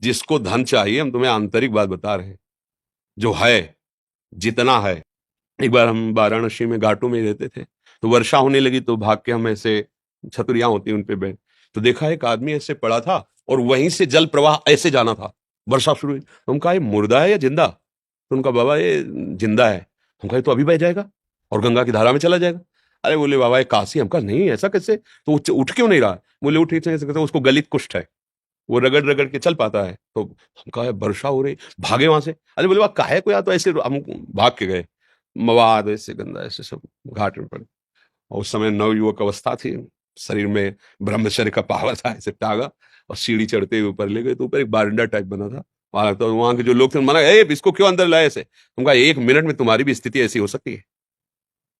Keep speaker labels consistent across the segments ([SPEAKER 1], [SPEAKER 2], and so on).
[SPEAKER 1] जिसको धन चाहिए, हम तुम्हें आंतरिक बात बता रहे हैं, जो है, जितना है। एक बार हम वाराणसी में घाटों में रहते थे, तो वर्षा होने लगी, तो भाग के हम ऐसे, छतरियां होती उन पे बैठ, तो देखा एक आदमी ऐसे पड़ा था और वहीं से जल प्रवाह ऐसे जाना था। वर्षा शुरू हुई, तो हम कहा ये मुर्दा है या जिंदा? तो उनका, बाबा ये जिंदा है। हम कहा तो अभी बह जाएगा और गंगा की धारा में चला जाएगा। अरे बोले बाबा ये काशी। हम कहा नहीं, ऐसा कैसे? तो उठ क्यों नहीं रहा? बोले उठ ऐसे कैसे? उसको गलित कुष्ठ है, वो रगड़ रगड़ के चल पाता है। तो हम कहा वर्षा हो रही, भागे वहां से। अरे बोले वह काहे को? या तो ऐसे हम भाग के गए, मवाद ऐसे गंदा ऐसे सब घाट में पड़े। और उस समय नवयुवक अवस्था थी, शरीर में ब्रह्मचर्य का पावर था, ऐसे टागा और सीढ़ी चढ़ते हुए ऊपर ले गए। तो ऊपर एक बारंडा टाइप बना था वहां, तो वहां के जो लोग थे मना, ए इसको क्यों अंदर लाए ऐसे? हम कहा 1 मिनट में तुम्हारी भी स्थिति ऐसी हो सकती है,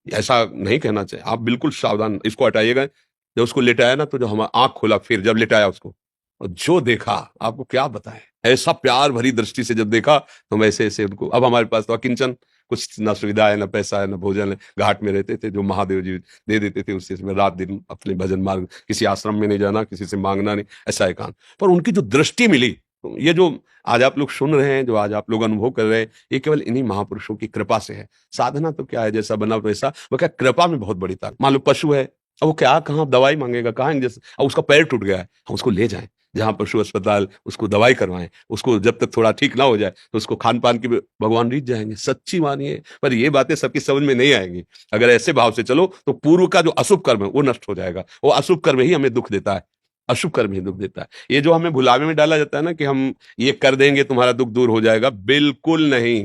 [SPEAKER 1] ऐसा नहीं कहना चाहिए, आप बिल्कुल सावधान, इसको हटाइएगा। जब उसको लेटाया ना, तो जो हम आंख खोला, फिर जब लेटाया उसको, और जो देखा आपको क्या बताएं, ऐसा प्यार भरी दृष्टि से जब देखा, तो हम ऐसे ऐसे उनको, अब हमारे पास तो किंचन कुछ ना सुविधा है, ना पैसा है, ना भोजन है। घाट में रहते थे, जो महादेव जी दे देते थे, उससे में रात दिन अपने भजन मार्ग, किसी आश्रम में नहीं जाना, किसी से मांगना नहीं, ऐसा एकांत। पर उनकी जो दृष्टि मिली, तो ये जो आज आप लोग सुन रहे हैं, जो आज आप लोग अनुभव कर रहे हैं, ये केवल इन्हीं महापुरुषों की कृपा से है। साधना तो क्या है, जैसा बना वैसा, वो क्या कृपा में बहुत बड़ी ताकत। मान लो पशु है, अब वो क्या, कहाँ दवाई मांगेगा, कहाँ जैसे, अब उसका पैर टूट गया है, हम उसको ले जाएं जहां पशु अस्पताल, उसको दवाई करवाएं, उसको जब तक थोड़ा ठीक ना हो जाए, तो उसको खान पान की भगवान रीत जाएंगे। सच्ची मानिए, पर ये बातें सबकी समझ में नहीं आएंगी। अगर ऐसे भाव से चलो, तो पूर्व का जो अशुभ कर्म है वो नष्ट हो जाएगा। वो अशुभ कर्म ही हमें दुख देता है, अशुभ कर्म ही दुख देता है। ये जो हमें भुलावे में डाला जाता है ना, कि हम ये कर देंगे तुम्हारा दुख दूर हो जाएगा, बिल्कुल नहीं।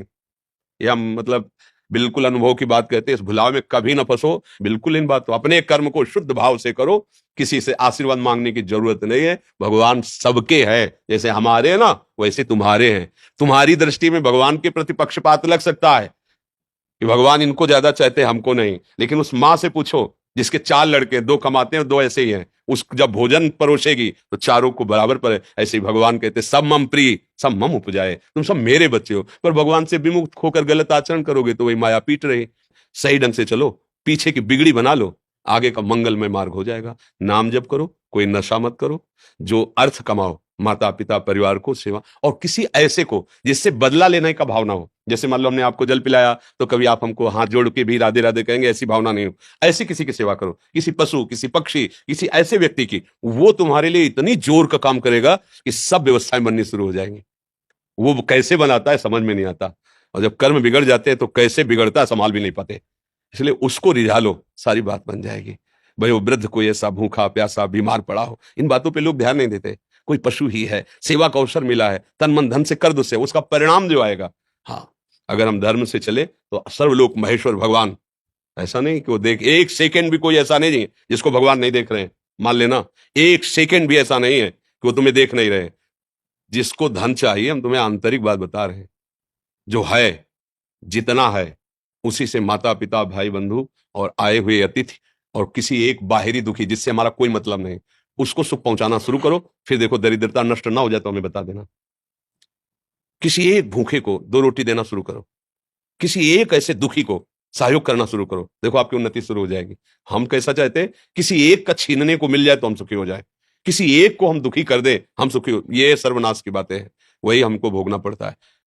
[SPEAKER 1] ये हम मतलब बिल्कुल अनुभव की बात कहते हैं, इस भुलाव में कभी ना फंसो। बिल्कुल इन बातों, अपने कर्म को शुद्ध भाव से करो, किसी से आशीर्वाद मांगने की जरूरत नहीं है। भगवान सबके है, जैसे हमारे हैं ना, वैसे तुम्हारे हैं। तुम्हारी दृष्टि में भगवान के प्रति पक्षपात लग सकता है कि भगवान इनको ज्यादा चाहते हैं, हमको नहीं, लेकिन उस माँ से पूछो जिसके 4 लड़के, 2 कमाते हैं, 2 ऐसे ही हैं, उस जब भोजन परोसेगी तो चारों को बराबर पर है। ऐसे ही भगवान कहते सब मम प्रिय, सब मम उपजाए, तुम सब मेरे बच्चे हो। पर भगवान से विमुख होकर गलत आचरण करोगे तो वही माया पीट रही। सही ढंग से चलो, पीछे की बिगड़ी बना लो, आगे का मंगलमय मार्ग हो जाएगा। नाम जप करो, कोई नशा मत करो, जो अर्थ कमाओ, माता पिता परिवार को सेवा, और किसी ऐसे को जिससे बदला लेने का भावना हो। जैसे मान लो हमने आपको जल पिलाया, तो कभी आप हमको हाथ जोड़ के भी राधे राधे कहेंगे, ऐसी भावना नहीं हो। ऐसी किसी की सेवा करो, किसी पशु, किसी पक्षी, किसी ऐसे व्यक्ति की, वो तुम्हारे लिए इतनी जोर का काम करेगा कि सब व्यवस्थाएं बननी शुरू हो जाएंगी। वो कैसे बनाता है समझ में नहीं आता, और जब कर्म बिगड़ जाते हैं तो कैसे बिगड़ता है संभाल भी नहीं पाते। इसलिए उसको रिझा लो, सारी बात बन जाएगी। भाई वो वृद्ध कोई ऐसा भूखा प्यासा बीमार पड़ा हो, इन बातों पे लोग ध्यान नहीं देते। कोई पशु ही है, सेवा का अवसर मिला है, तन मन धन से कर दो, से उसका परिणाम जो आएगा। हाँ, अगर हम धर्म से चले तो सर्वलोक महेश्वर भगवान, ऐसा नहीं कि वो देख, 1 सेकेंड भी कोई ऐसा नहीं है जिसको भगवान नहीं देख रहे हैं। मान लेना, 1 सेकेंड भी ऐसा नहीं है कि वो तुम्हें देख नहीं रहे। जिसको धन चाहिए, हम तुम्हें आंतरिक बात बता रहे हैं, जो है, जितना है, उसी से माता पिता भाई बंधु और आए हुए अतिथि और किसी एक बाहरी दुखी जिससे हमारा कोई मतलब नहीं, उसको सुख पहुंचाना शुरू करो। फिर देखो दरिद्रता नष्ट ना हो जाए तो हमें बता देना। किसी एक भूखे को 2 रोटी देना शुरू करो, किसी एक ऐसे दुखी को सहयोग करना शुरू करो, देखो आपकी उन्नति शुरू हो जाएगी। हम कैसा चाहते हैं, किसी एक का छीनने को मिल जाए तो हम सुखी हो जाए, किसी एक को हम दुखी कर दे हम सुखी हो, ये सर्वनाश की बातें हैं, वही हमको भोगना पड़ता है।